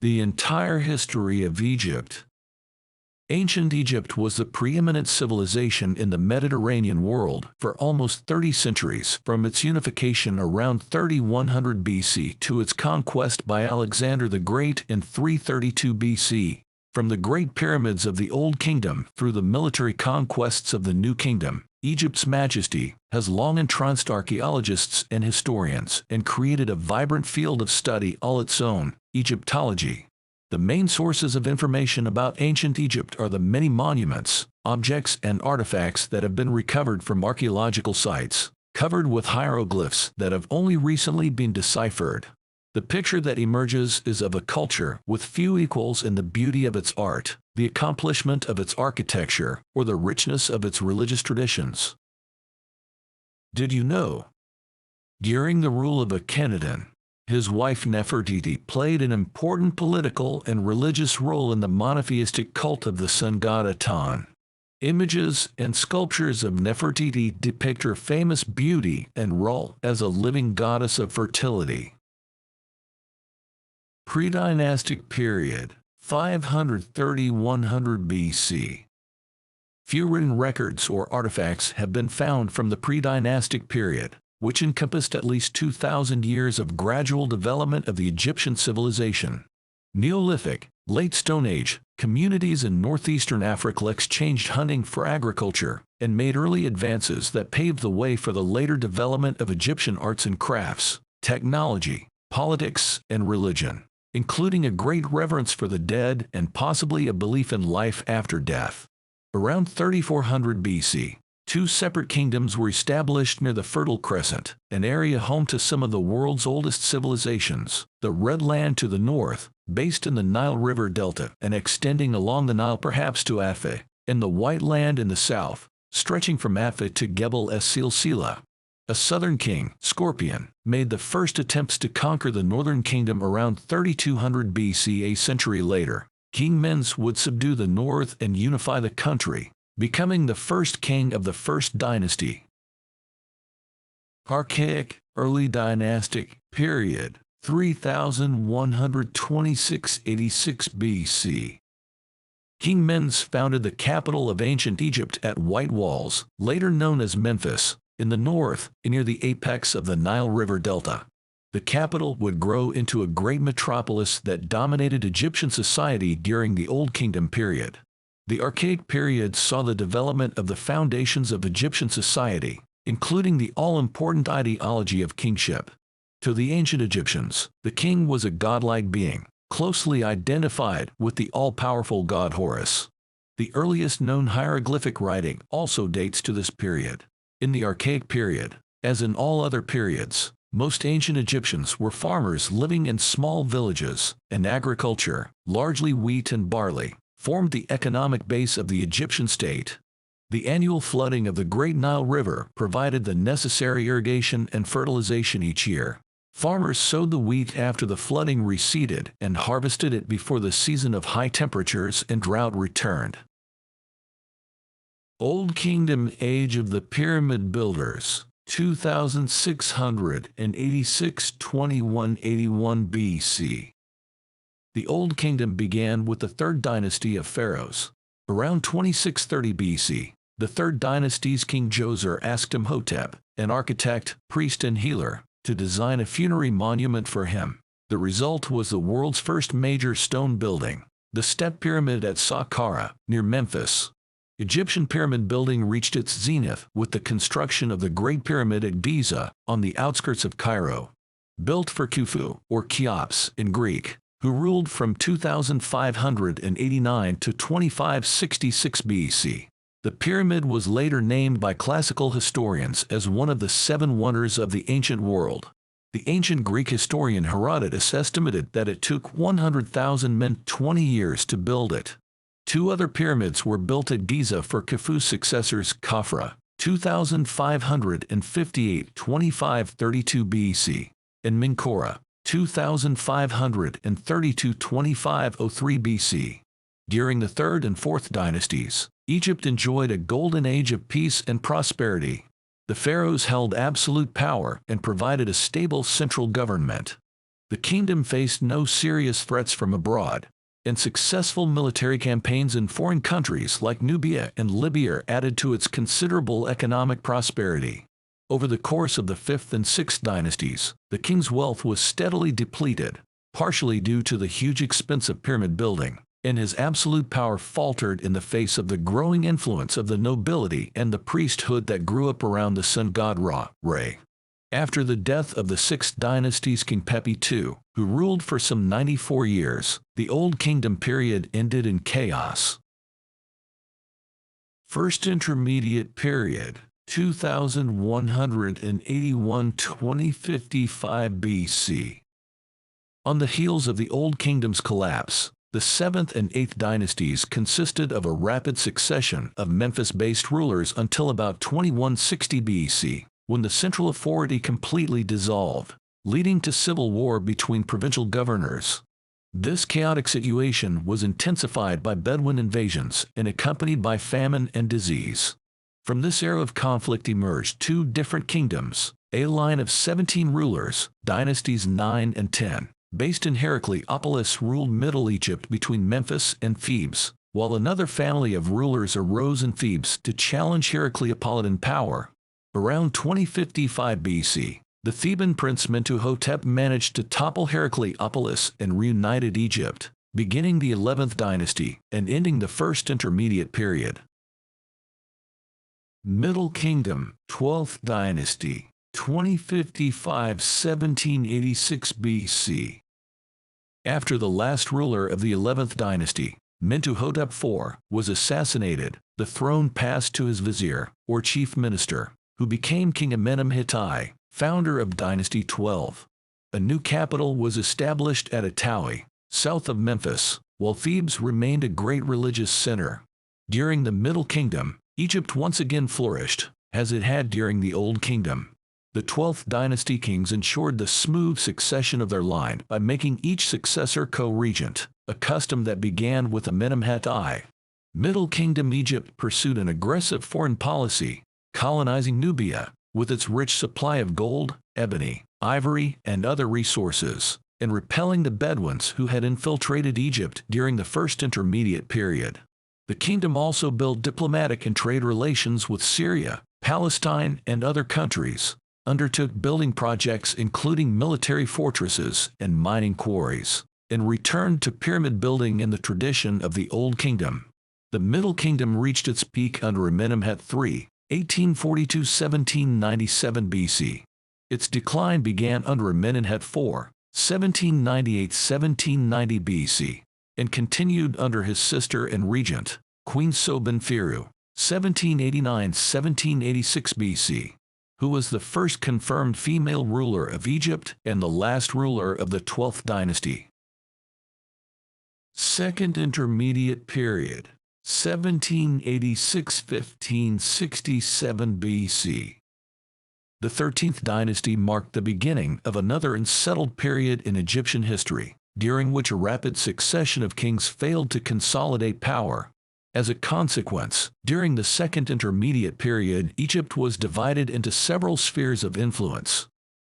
The entire history of Egypt. Ancient Egypt was the preeminent civilization in the Mediterranean world for almost 30 centuries, from its unification around 3100 BC to its conquest by Alexander the Great in 332 BC. From the Great Pyramids of the Old Kingdom through the military conquests of the New Kingdom, Egypt's majesty has long entranced archaeologists and historians and created a vibrant field of study all its own, Egyptology. The main sources of information about ancient Egypt are the many monuments, objects, and artifacts that have been recovered from archaeological sites, covered with hieroglyphs that have only recently been deciphered. The picture that emerges is of a culture with few equals in the beauty of its art, the accomplishment of its architecture, or the richness of its religious traditions. Did you know? During the rule of Akhenaten, his wife Nefertiti played an important political and religious role in the monotheistic cult of the sun god Aton. Images and sculptures of Nefertiti depict her famous beauty and role as a living goddess of fertility. Pre-dynastic period, 530–100 BC. Few written records or artifacts have been found from the pre-dynastic period, which encompassed at least 2,000 years of gradual development of the Egyptian civilization. Neolithic, Late Stone Age, communities in northeastern Africa exchanged hunting for agriculture and made early advances that paved the way for the later development of Egyptian arts and crafts, technology, politics, and religion, including a great reverence for the dead and possibly a belief in life after death. Around 3400 BC, two separate kingdoms were established near the Fertile Crescent, an area home to some of the world's oldest civilizations: the Red Land to the north, based in the Nile River Delta and extending along the Nile perhaps to Affe, and the White Land in the south, stretching from Affe to Gebel es-Silsila. A southern king, Scorpion, made the first attempts to conquer the northern kingdom around 3200 BC. A century later, King Mens would subdue the north and unify the country, becoming the first king of the first dynasty. Archaic, early dynastic period, 3126–86 BC. King Mens founded the capital of ancient Egypt at White Walls, later known as Memphis, in the north, near the apex of the Nile River Delta. The capital would grow into a great metropolis that dominated Egyptian society during the Old Kingdom period. The Archaic period saw the development of the foundations of Egyptian society, including the all-important ideology of kingship. To the ancient Egyptians, the king was a godlike being, closely identified with the all-powerful god Horus. The earliest known hieroglyphic writing also dates to this period. In the Archaic period, as in all other periods, most ancient Egyptians were farmers living in small villages, and agriculture, largely wheat and barley, formed the economic base of the Egyptian state. The annual flooding of the Great Nile River provided the necessary irrigation and fertilization each year. Farmers sowed the wheat after the flooding receded and harvested it before the season of high temperatures and drought returned. Old Kingdom Age of the Pyramid Builders, 2686–2181 BC. The Old Kingdom began with the Third Dynasty of Pharaohs. Around 2630 BC, the Third Dynasty's King Djoser asked Imhotep, an architect, priest, and healer, to design a funerary monument for him. The result was the world's first major stone building, the Step Pyramid at Saqqara, near Memphis. Egyptian pyramid building reached its zenith with the construction of the Great Pyramid at Giza, on the outskirts of Cairo. Built for Khufu, or Cheops in Greek, who ruled from 2589 to 2566 BC. The pyramid was later named by classical historians as one of the seven wonders of the ancient world. The ancient Greek historian Herodotus estimated that it took 100,000 men 20 years to build it. Two other pyramids were built at Giza for Khufu's successors: Khafra, 2558–2532 BC, and Menkaure, 2532–2503 BC. During the Third and Fourth Dynasties, Egypt enjoyed a golden age of peace and prosperity. The pharaohs held absolute power and provided a stable central government. The kingdom faced no serious threats from abroad, and successful military campaigns in foreign countries like Nubia and Libya added to its considerable economic prosperity. Over the course of the 5th and 6th dynasties, the king's wealth was steadily depleted, partially due to the huge expense of pyramid building, and his absolute power faltered in the face of the growing influence of the nobility and the priesthood that grew up around the sun god Ra. After the death of the 6th dynasty's King Pepi II, who ruled for some 94 years, the Old Kingdom period ended in chaos. First Intermediate Period, 2181–2055 BC. On the heels of the Old Kingdom's collapse, the 7th and 8th dynasties consisted of a rapid succession of Memphis-based rulers until about 2160 BC, when the central authority completely dissolved, leading to civil war between provincial governors. This chaotic situation was intensified by Bedouin invasions and accompanied by famine and disease. From this era of conflict emerged two different kingdoms, a line of 17 rulers, dynasties 9 and 10, based in Heracleopolis ruled Middle Egypt between Memphis and Thebes, while another family of rulers arose in Thebes to challenge Heracleopolitan power. Around 2055 BC, the Theban prince Mentuhotep managed to topple Heracleopolis and reunited Egypt, beginning the 11th dynasty and ending the First Intermediate Period. Middle Kingdom, 12th dynasty, 2055–1786 BC. After the last ruler of the 11th dynasty, Mentuhotep IV, was assassinated, the throne passed to his vizier, or chief minister, who became King Amenemhet, founder of Dynasty 12. A new capital was established at Atawi, south of Memphis, while Thebes remained a great religious center. During the Middle Kingdom, Egypt once again flourished, as it had during the Old Kingdom. The 12th dynasty kings ensured the smooth succession of their line by making each successor co-regent, a custom that began with Amenemhet I. Middle Kingdom Egypt pursued an aggressive foreign policy, colonizing Nubia, with its rich supply of gold, ebony, ivory, and other resources, and repelling the Bedouins who had infiltrated Egypt during the First Intermediate Period. The kingdom also built diplomatic and trade relations with Syria, Palestine, and other countries, undertook building projects including military fortresses and mining quarries, and returned to pyramid building in the tradition of the Old Kingdom. The Middle Kingdom reached its peak under Amenemhet III, 1842–1797 BC. Its decline began under Amenemhet IV, 1798–1790 BC, and continued under his sister and regent, Queen Sobonfiru, 1789–1786 BC, who was the first confirmed female ruler of Egypt and the last ruler of the 12th dynasty. Second Intermediate Period, 1786–1567 BC. The 13th dynasty marked the beginning of another unsettled period in Egyptian history, during which a rapid succession of kings failed to consolidate power. As a consequence, during the Second Intermediate Period, Egypt was divided into several spheres of influence.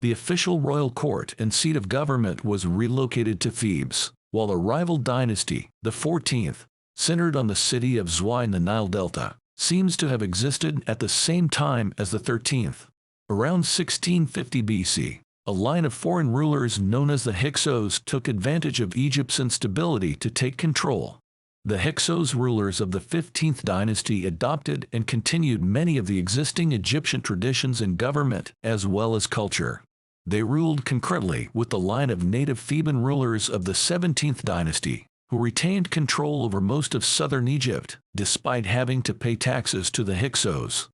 The official royal court and seat of government was relocated to Thebes, while a rival dynasty, the 14th, centered on the city of Zwa in the Nile Delta, seems to have existed at the same time as the 13th. Around 1650 BC, a line of foreign rulers known as the Hyksos took advantage of Egypt's instability to take control. The Hyksos rulers of the 15th dynasty adopted and continued many of the existing Egyptian traditions in government as well as culture. They ruled concurrently with the line of native Theban rulers of the 17th dynasty, who retained control over most of southern Egypt, despite having to pay taxes to the Hyksos.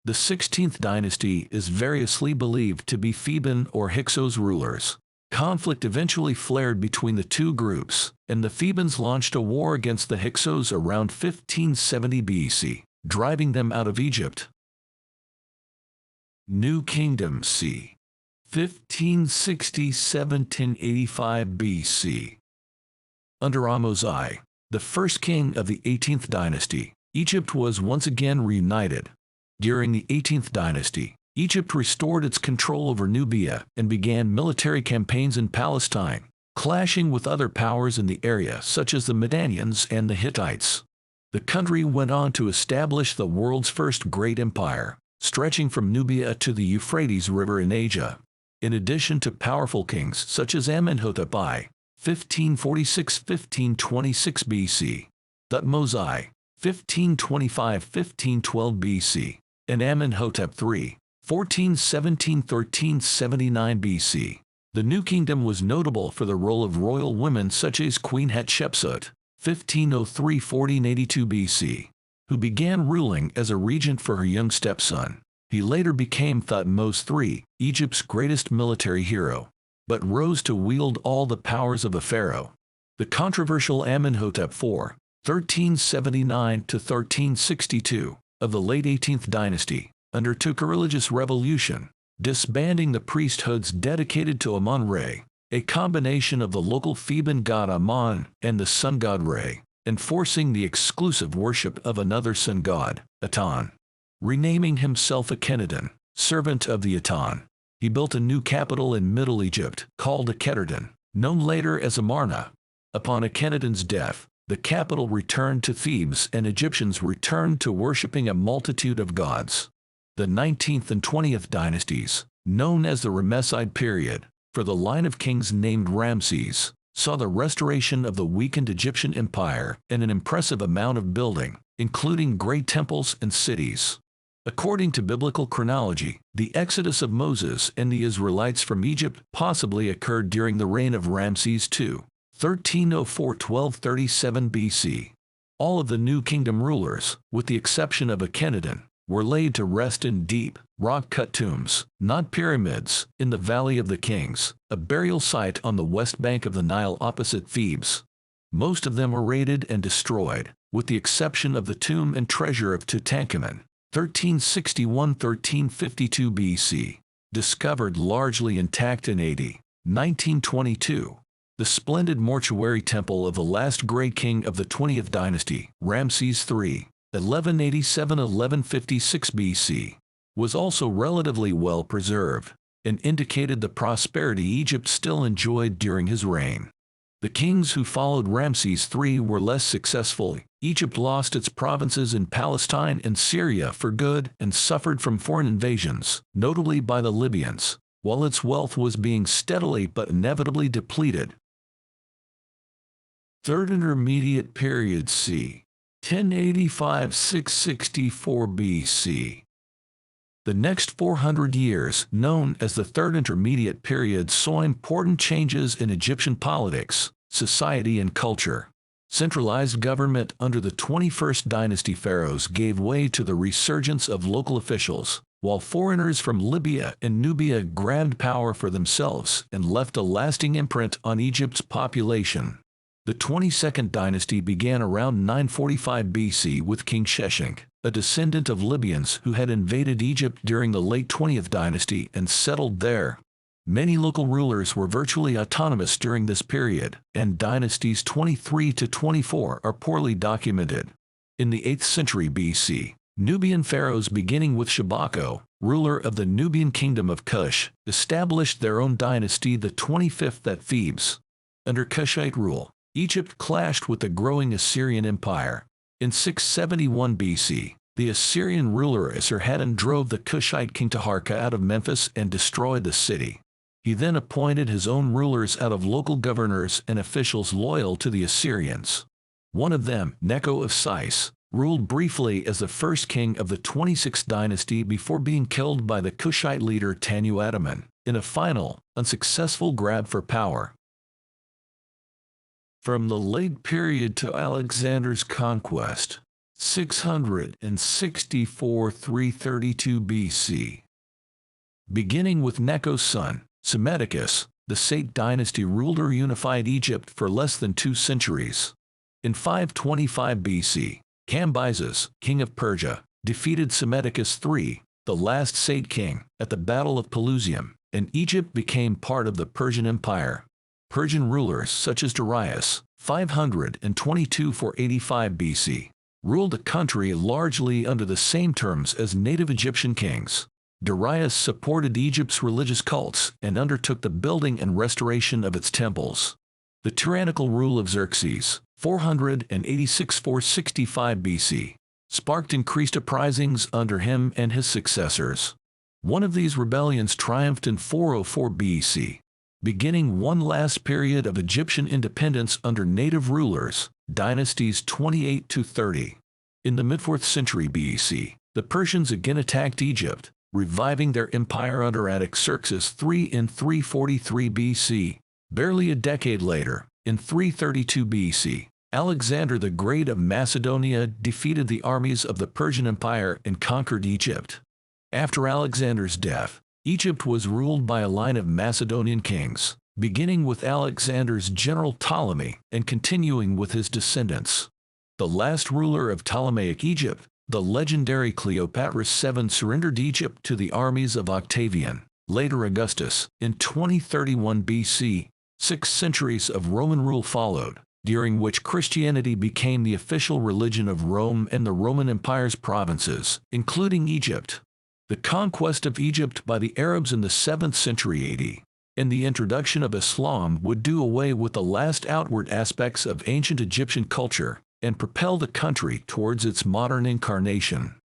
The 16th dynasty is variously believed to be Theban or Hyksos rulers. Conflict eventually flared between the two groups, and the Thebans launched a war against the Hyksos around 1570 BC, driving them out of Egypt. New Kingdom c. 1567–85 BC. Under Ahmose I, the first king of the 18th dynasty, Egypt was once again reunited. During the 18th dynasty, Egypt restored its control over Nubia and began military campaigns in Palestine, clashing with other powers in the area such as the Midianians and the Hittites. The country went on to establish the world's first great empire, stretching from Nubia to the Euphrates River in Asia. In addition to powerful kings such as Amenhotep I, 1546–1526 BC, Thutmose I, 1525–1512 BC, and Amenhotep III, 1417–1379 BC. The new kingdom was notable for the role of royal women such as Queen Hatshepsut, 1503–1482 BC, who began ruling as a regent for her young stepson. He later became Thutmose III, Egypt's greatest military hero, but rose to wield all the powers of a pharaoh. The controversial Amenhotep IV, 1379–1362, of the late 18th dynasty, undertook a religious revolution, disbanding the priesthoods dedicated to Amon-Ra, a combination of the local Theban god Amon and the sun god Ra, enforcing the exclusive worship of another sun god, Aton. Renaming himself Akhenaten, servant of the Aton, he built a new capital in Middle Egypt called Akhetaten, known later as Amarna. Upon Akhenaten's death, the capital returned to Thebes and Egyptians returned to worshipping a multitude of gods. The 19th and 20th dynasties, known as the Ramesside period, for the line of kings named Ramses, saw the restoration of the weakened Egyptian empire and an impressive amount of building, including great temples and cities. According to biblical chronology, the exodus of Moses and the Israelites from Egypt possibly occurred during the reign of Ramses II, 1304–1237 BC. All of the New Kingdom rulers, with the exception of Akhenaten, were laid to rest in deep, rock-cut tombs, not pyramids, in the Valley of the Kings, a burial site on the west bank of the Nile opposite Thebes. Most of them were raided and destroyed, with the exception of the tomb and treasure of Tutankhamun, 1361–1352 BC, discovered largely intact in AD 1922. The splendid mortuary temple of the last great king of the 20th dynasty, Ramses III, 1187–1156 BC, was also relatively well preserved, and indicated the prosperity Egypt still enjoyed during his reign. The kings who followed Ramses III were less successful. Egypt lost its provinces in Palestine and Syria for good and suffered from foreign invasions, notably by the Libyans, while its wealth was being steadily but inevitably depleted. Third Intermediate Period c. 1085–664 BC. The next 400 years, known as the Third Intermediate Period, saw important changes in Egyptian politics, society and culture. Centralized government under the 21st dynasty pharaohs gave way to the resurgence of local officials, while foreigners from Libya and Nubia grabbed power for themselves and left a lasting imprint on Egypt's population. The 22nd dynasty began around 945 BC with King Sheshonq, a descendant of Libyans who had invaded Egypt during the late 20th dynasty and settled there. Many local rulers were virtually autonomous during this period, and dynasties 23 to 24 are poorly documented. In the 8th century BC, Nubian pharaohs beginning with Shabako, ruler of the Nubian kingdom of Kush, established their own dynasty, the 25th at Thebes. Under Kushite rule, Egypt clashed with the growing Assyrian Empire. In 671 BC, the Assyrian ruler Esarhaddon drove the Kushite king Taharka out of Memphis and destroyed the city. He then appointed his own rulers out of local governors and officials loyal to the Assyrians. One of them, Necho of Sais, ruled briefly as the first king of the 26th dynasty before being killed by the Kushite leader Tanu-Adaman in a final, unsuccessful grab for power. From the late period to Alexander's conquest, 664–332 BC. Beginning with Necho's son, Psammetichus, the Sate dynasty ruled or unified Egypt for less than 2 centuries. In 525 BC, Cambyses, king of Persia, defeated Psammetichus III, the last Sate king, at the Battle of Pelusium, and Egypt became part of the Persian Empire. Persian rulers such as Darius, 522–485 BC, ruled the country largely under the same terms as native Egyptian kings. Darius supported Egypt's religious cults and undertook the building and restoration of its temples. The tyrannical rule of Xerxes, 486–465 BC, sparked increased uprisings under him and his successors. One of these rebellions triumphed in 404 BC, beginning one last period of Egyptian independence under native rulers, dynasties 28–30. In the mid-4th century BC, the Persians again attacked Egypt, reviving their empire under Artaxerxes III in 343 BC. Barely a decade later, in 332 BC, Alexander the Great of Macedonia defeated the armies of the Persian Empire and conquered Egypt. After Alexander's death, Egypt was ruled by a line of Macedonian kings, beginning with Alexander's general Ptolemy and continuing with his descendants. The last ruler of Ptolemaic Egypt, the legendary Cleopatra VII, surrendered Egypt to the armies of Octavian, later Augustus, in 2031 BC. 6 centuries of Roman rule followed, during which Christianity became the official religion of Rome and the Roman Empire's provinces, including Egypt. The conquest of Egypt by the Arabs in the 7th century AD, and the introduction of Islam would do away with the last outward aspects of ancient Egyptian culture and propel the country towards its modern incarnation.